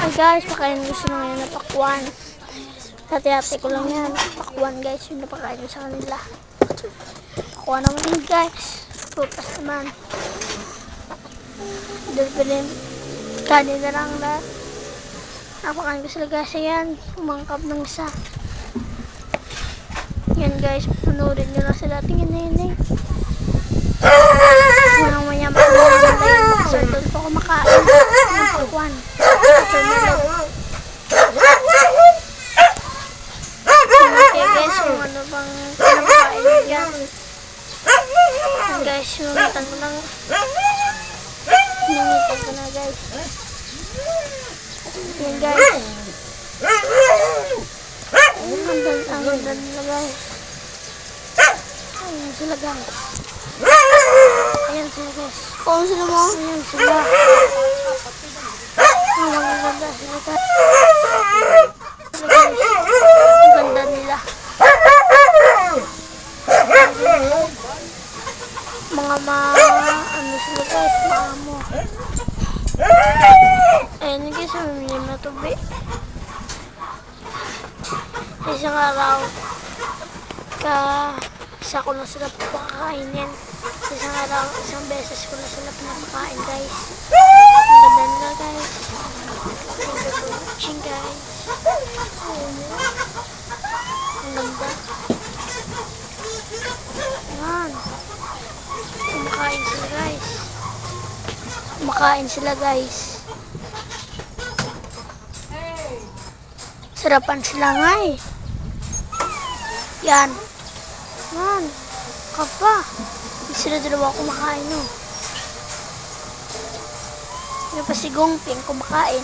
Hey guys, pakain gusto na ngayon na pakwan. Hati-hati ko lang yan. Pakwan guys, yung napakain ko sa kanila. Pakwan naman yun guys. Prutas naman. Dalpilin. Kanin na lang na. Napakain ko sila guys. Ayan, umangkap ng isa. Yan guys, panoorin nyo na sila. Tingin na yun eh. Unang mayaman na yun. So, doon po kumakain ng pakwan. Okay guys, kung ano bang pinapakain nyo dyan. Yan guys, nungitan ko lang. Nungitan ko na guys. Yan guys. Ang ganda nila guys. Ayan sila guys. Ayan sila guys. Kung sino mo? Ayan sila. Ang ganda sila guys. Ang ganda nila. Mga ano sila guys, maamo. Ayan guys, mamili na tubi. Sa isang araw, isa ko na sila pakakainin. Sa isang araw, isang beses ko na sila pinapakain guys. Ang ganda nila guys. Thank you for watching guys. Ang ganda. Ayan. Kumakain sila guys. Kumakain sila guys. Sarapan sila nga eh. Yan. Yan. Kapa. Hindi sila dalawa kumakain no. Yung pa si Gongping kumakain.